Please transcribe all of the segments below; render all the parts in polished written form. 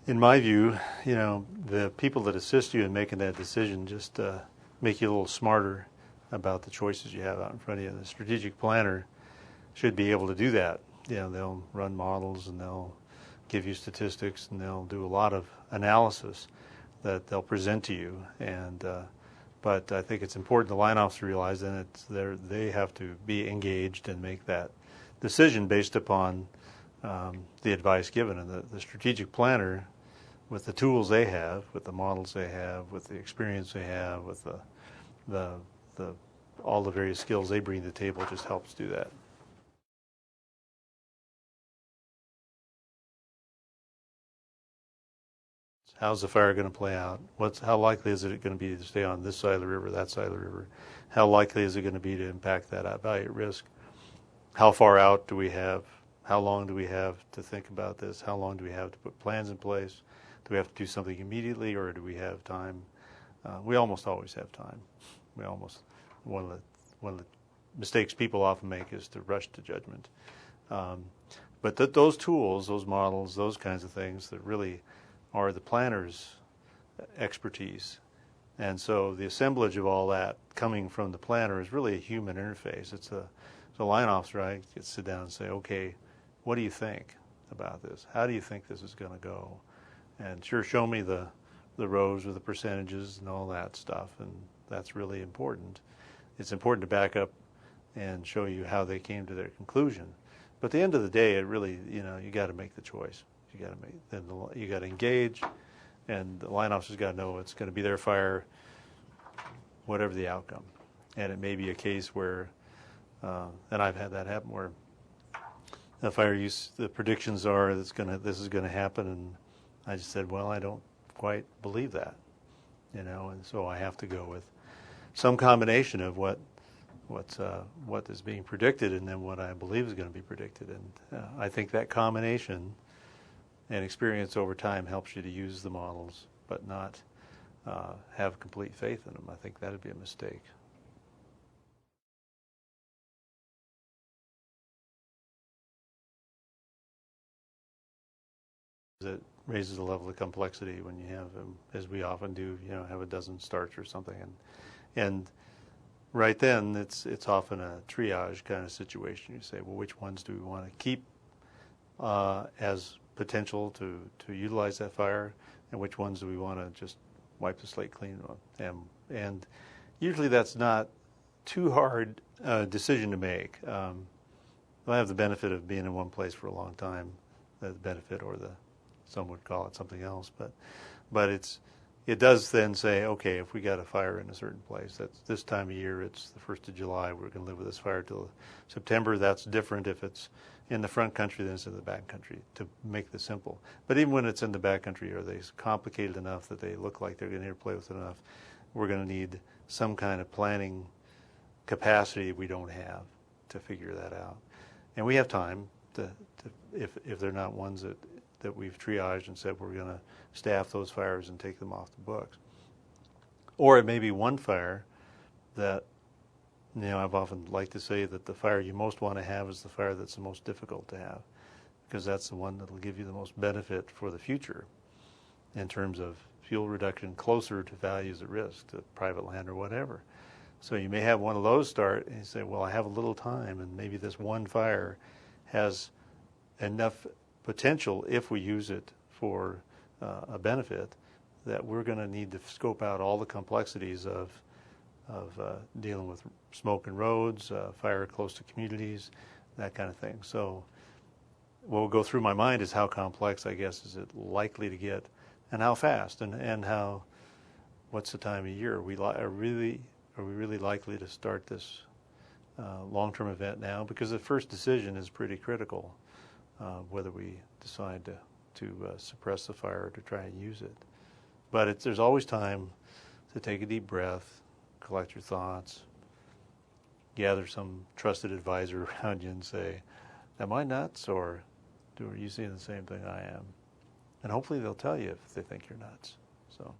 In my view, the people that assist you in making that decision just make you a little smarter about the choices you have out in front of you. The strategic planner should be able to do that. They'll run models and they'll give you statistics and they'll do a lot of analysis that they'll present to you. But I think it's important the line officer realize that they have to be engaged and make that decision based upon the advice given. And the strategic planner, with the tools they have, with the models they have, with the experience they have, with all the various skills they bring to the table, just helps do that. How's the fire going to play out? How likely is it going to be to stay on this side of the river, that side of the river? How likely is it going to be to impact that value at risk? How far out do we have? How long do we have to think about this? How long do we have to put plans in place? Do we have to do something immediately, or do we have time? We almost always have time. One of the mistakes people often make is to rush to judgment. But those tools, those models, those kinds of things that really are the planner's expertise. And so the assemblage of all that coming from the planner is really a human interface. It's a line officer. I get to sit down and say, okay, what do you think about this? How do you think this is going to go? And sure, show me the rows with the percentages and all that stuff, and that's really important. It's important to back up and show you how they came to their conclusion. But at the end of the day, it really, you got to make the choice. You got to engage, and the line officer's got to know it's going to be their fire, whatever the outcome. And it may be a case where, and I've had that happen, where the fire use, the predictions are this is going to happen, and I just said, well, I don't quite believe that, and so I have to go with some combination of what is being predicted and then what I believe is going to be predicted. And I think that combination and experience over time helps you to use the models, but not have complete faith in them. I think that would be a mistake. It raises the level of complexity when you have, as we often do, have a dozen starts or something, and right then it's often a triage kind of situation. You say, well, which ones do we want to keep as potential to utilize that fire, and which ones do we want to just wipe the slate clean of? And usually that's not too hard a decision to make. I have the benefit of being in one place for a long time, the benefit, or some would call it something else, but it does then say, okay, if we got a fire in a certain place, that's this time of year, it's the 1st of July, we're going to live with this fire till September. That's different if it's in the front country than it's in the back country, to make this simple. But even when it's in the back country, are they complicated enough that they look like they're going to interplay with enough? We're going to need some kind of planning capacity we don't have to figure that out. And we have time to if they're not ones that we've triaged and said we're going to staff those fires and take them off the books. Or it may be one fire that, I've often liked to say that the fire you most want to have is the fire that's the most difficult to have, because that's the one that will give you the most benefit for the future in terms of fuel reduction closer to values at risk, to private land or whatever. So you may have one of those start and you say, well, I have a little time, and maybe this one fire has enough potential, if we use it for a benefit, that we're going to need to scope out all the complexities of dealing with smoke in roads, fire close to communities, that kind of thing. So what will go through my mind is how complex, I guess, is it likely to get, and how fast, and what's the time of year? Are we really likely to start this long-term event now? Because the first decision is pretty critical, whether we decide to suppress the fire or to try and use it. But there's always time to take a deep breath, collect your thoughts, gather some trusted advisor around you and say, am I nuts, or are you seeing the same thing I am? And hopefully they'll tell you if they think you're nuts. So.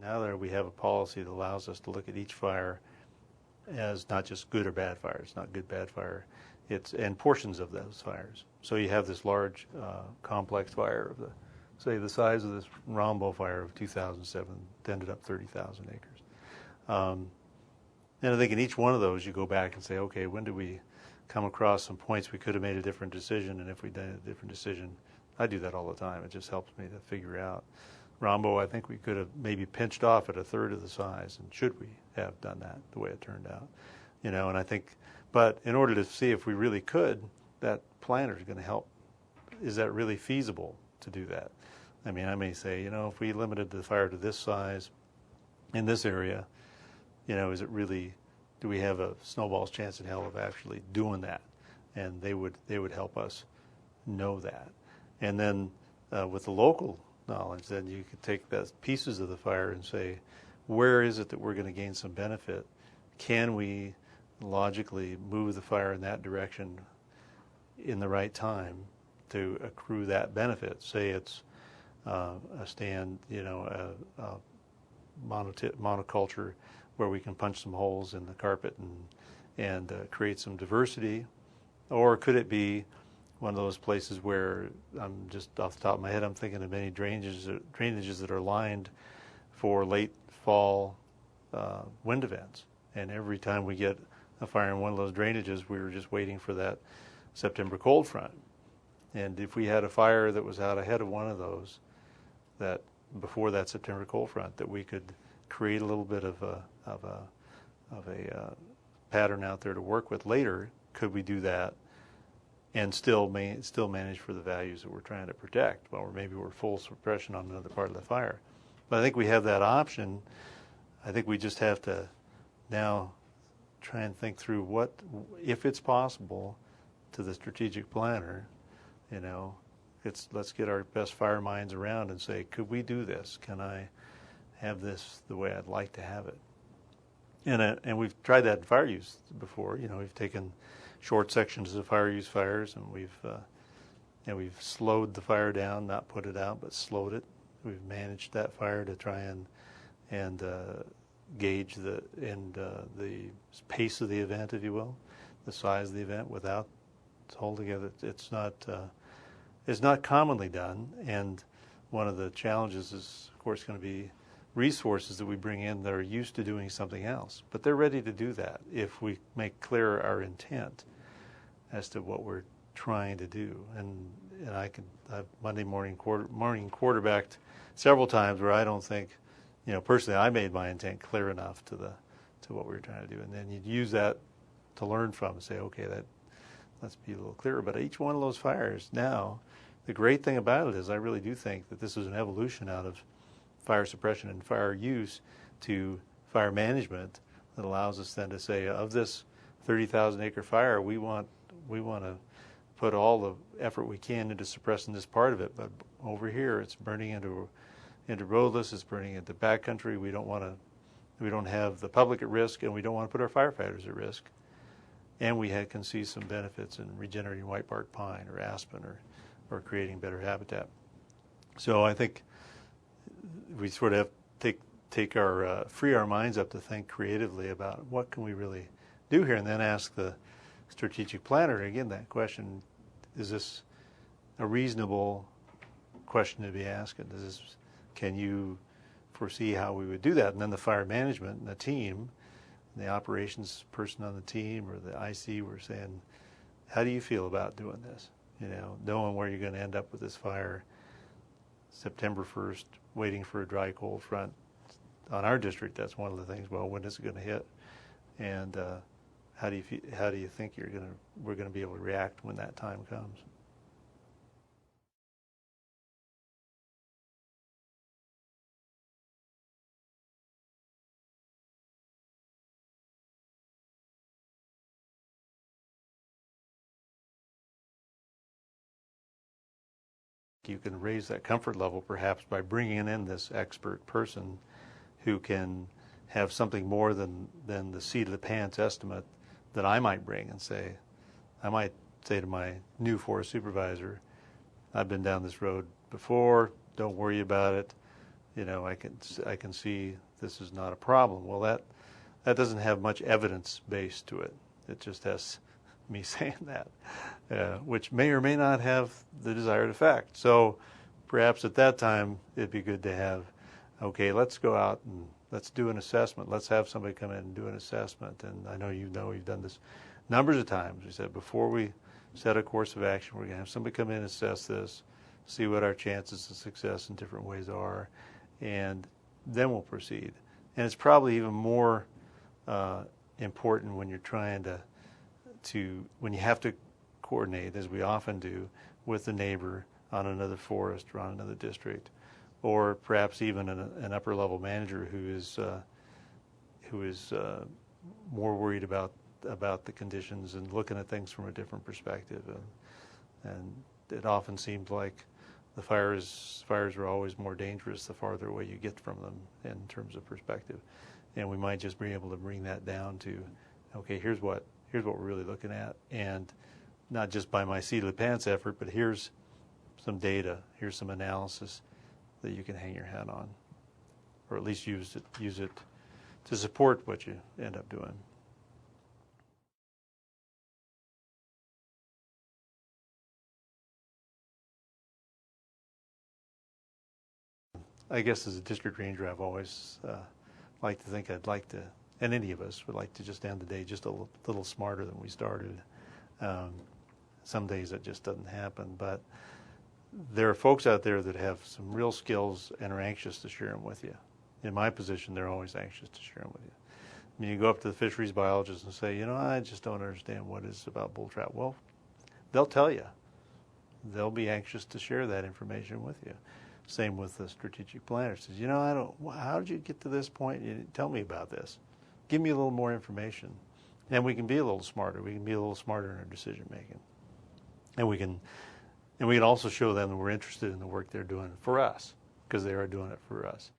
Now that we have a policy that allows us to look at each fire as not just good or bad fire. It's not good, bad fire. And portions of those fires. So you have this large, complex fire of say the size of this Rombo fire of 2007 ended up 30,000 acres. And I think in each one of those, you go back and say, okay, when did we come across some points we could have made a different decision? And if we did a different decision, I do that all the time. It just helps me to figure out. Rombo, I think we could have maybe pinched off at a third of the size, and should we have done that the way it turned out? And I think, but in order to see if we really could, that planner is going to help. Is that really feasible to do that? I mean, I may say, if we limited the fire to this size in this area, is it really, do we have a snowball's chance in hell of actually doing that? And they would help us know that. And then with the local knowledge, then you could take the pieces of the fire and say, where is it that we're going to gain some benefit? Can we logically move the fire in that direction in the right time to accrue that benefit? Say it's a stand, a monoculture where we can punch some holes in the carpet and create some diversity, or could it be one of those places where, I'm just off the top of my head, I'm thinking of many drainages that are lined for late fall wind events, and every time we get a fire in one of those drainages, we were just waiting for that September cold front. And if we had a fire that was out ahead of one of those, that before that September cold front, that we could create a little bit of a pattern out there to work with later, could we do that and still manage for the values that we're trying to protect? Well, maybe we're full suppression on another part of the fire. But I think we have that option. I think we just have to now try and think through what, if it's possible, to the strategic planner, let's get our best fire minds around and say, could we do this? Can I have this the way I'd like to have it? And we've tried that in fire use before. We've taken short sections of fire use fires, and we've slowed the fire down, not put it out, but slowed it. We've managed that fire to try and gauge the pace of the event, if you will, the size of the event without holding it. It's not commonly done, and one of the challenges is, of course, going to be resources that we bring in that are used to doing something else, but they're ready to do that if we make clear our intent as to what we're trying to do. And I've Monday morning quarterbacked several times where I don't think, personally, I made my intent clear enough to what we were trying to do, and then you'd use that to learn from and say, okay, let's be a little clearer. But each one of those fires now, the great thing about it is I really do think that this is an evolution out of fire suppression and fire use to fire management that allows us then to say, of this 30,000 acre fire, we want to put all the effort we can into suppressing this part of it, but over here it's burning into roadless, it's burning into backcountry. We don't have the public at risk, and we don't want to put our firefighters at risk. And we can see some benefits in regenerating white bark pine or aspen or creating better habitat. So I think we sort of have to free our minds up to think creatively about what can we really do here, and then ask the strategic planner again that question: is this a reasonable question to be asking? Can you foresee how we would do that? And then the fire management and the team, the operations person on the team or the IC were saying, how do you feel about doing this? Knowing where you're going to end up with this fire September 1st, waiting for a dry cold front. On our district, that's one of the things. Well, when is it going to hit? And how do you think we're going to be able to react when that time comes? You can raise that comfort level perhaps by bringing in this expert person who can have something more than the seat of the pants estimate that I might bring and say. I might say to my new forest supervisor, I've been down this road before, don't worry about it. I can see this is not a problem. Well, that doesn't have much evidence base to it. It just has me saying that, which may or may not have the desired effect. So perhaps at that time, it'd be good to have, okay, let's go out and let's do an assessment. Let's have somebody come in and do an assessment. And I know you've done this numbers of times. We said before we set a course of action, we're going to have somebody come in and assess this, see what our chances of success in different ways are, and then we'll proceed. And it's probably even more important when you're trying when you have to coordinate, as we often do, with the neighbor on another forest or on another district, or perhaps even an upper level manager who is more worried about the conditions and looking at things from a different perspective. And it often seems like the fires are always more dangerous the farther away you get from them in terms of perspective. And we might just be able to bring that down to, okay, here's what we're really looking at, and not just by my seat of the pants effort, but here's some data, here's some analysis that you can hang your hat on, or at least use it to support what you end up doing. I guess as a district ranger, I've always liked to think and any of us would like to just end the day just a little smarter than we started. Some days that just doesn't happen, but there are folks out there that have some real skills and are anxious to share them with you. In my position, they're always anxious to share them with you. I mean, you go up to the fisheries biologist and say, I just don't understand what it is about bull trout. Well, they'll tell you. They'll be anxious to share that information with you. Same with the strategic planner. Says, how did you get to this point? Tell me about this. Give me a little more information. And we can be a little smarter. We can be a little smarter in our decision making. And we can also show them that we're interested in the work they're doing for us, because they are doing it for us.